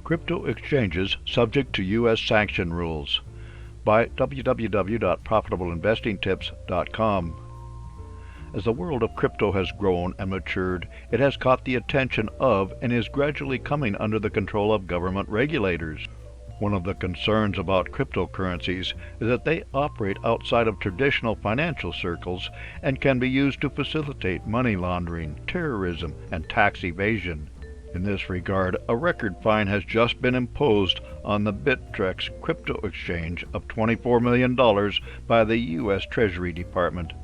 Crypto exchanges subject to US sanction rules by www.profitableinvestingtips.com. As the world of crypto has grown and matured, it has caught the attention of and is gradually coming under the control of government regulators. One of the concerns about cryptocurrencies is that they operate outside of traditional financial circles and can be used to facilitate money laundering, terrorism, and tax evasion. In this regard, a record fine has just been imposed on the Bittrex crypto exchange of $24 million by the US Treasury Department.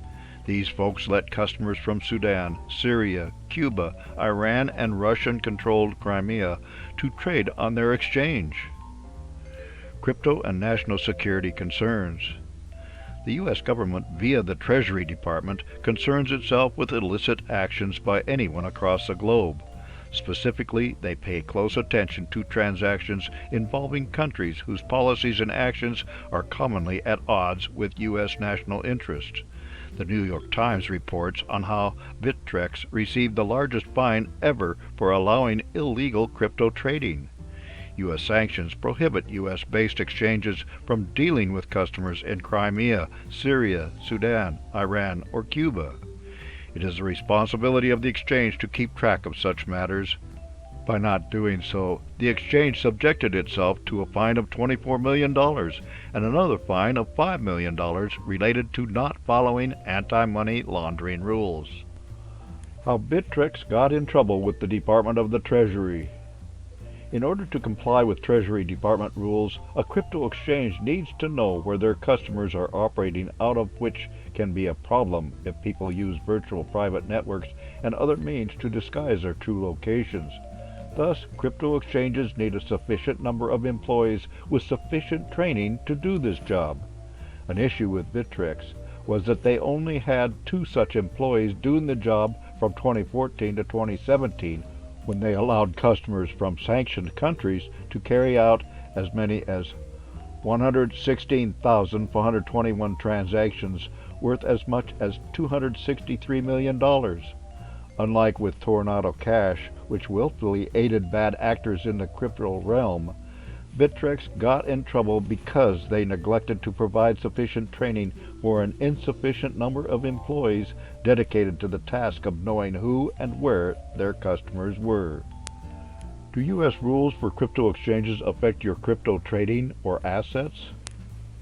These folks let customers from Sudan, Syria, Cuba, Iran, and Russian-controlled Crimea to trade on their exchange. Crypto and national security concerns. The U.S. government, via the Treasury Department, concerns itself with illicit actions by anyone across the globe. Specifically, they pay close attention to transactions involving countries whose policies and actions are commonly at odds with U.S. national interests. The New York Times reports on how Bittrex received the largest fine ever for allowing illegal crypto trading. U.S. sanctions prohibit U.S.-based exchanges from dealing with customers in Crimea, Syria, Sudan, Iran, or Cuba. It is the responsibility of the exchange to keep track of such matters. By not doing so, the exchange subjected itself to a fine of $24 million and another fine of $5 million related to not following anti-money laundering rules. How Bittrex got in trouble with the Department of the Treasury. In order to comply with Treasury Department rules, a crypto exchange needs to know where their customers are operating, out of which can be a problem if people use virtual private networks and other means to disguise their true locations. Thus, crypto exchanges need a sufficient number of employees with sufficient training to do this job. An issue with Bittrex was that they only had 2 such employees doing the job from 2014 to 2017, when they allowed customers from sanctioned countries to carry out as many as 116,421 transactions worth as much as $263 million. Unlike with Tornado Cash, which willfully aided bad actors in the crypto realm, Bittrex got in trouble because they neglected to provide sufficient training for an insufficient number of employees dedicated to the task of knowing who and where their customers were. Do U.S. rules for crypto exchanges affect your crypto trading or assets?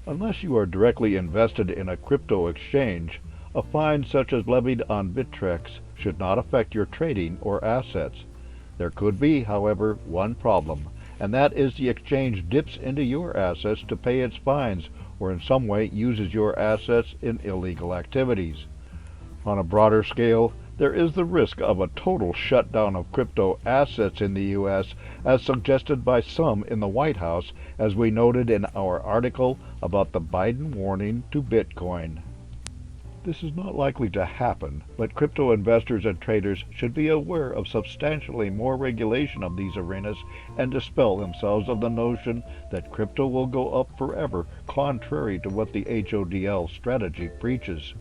Unless you are directly invested in a crypto exchange, a fine such as levied on Bittrex should not affect your trading or assets. There could be, however, one problem, and that is the exchange dips into your assets to pay its fines, or in some way uses your assets in illegal activities. On a broader scale, there is the risk of a total shutdown of crypto assets in the U.S., as suggested by some in the White House, as we noted in our article about the Biden warning to Bitcoin. This is not likely to happen, but crypto investors and traders should be aware of substantially more regulation of these arenas and dispel themselves of the notion that crypto will go up forever, contrary to what the HODL strategy preaches.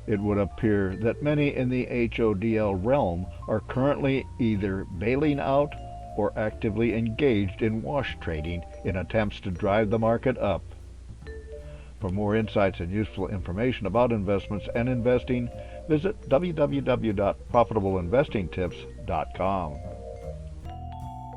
It would appear that many in the HODL realm are currently either bailing out or actively engaged in wash trading in attempts to drive the market up. For more insights and useful information about investments and investing, visit www.profitableinvestingtips.com.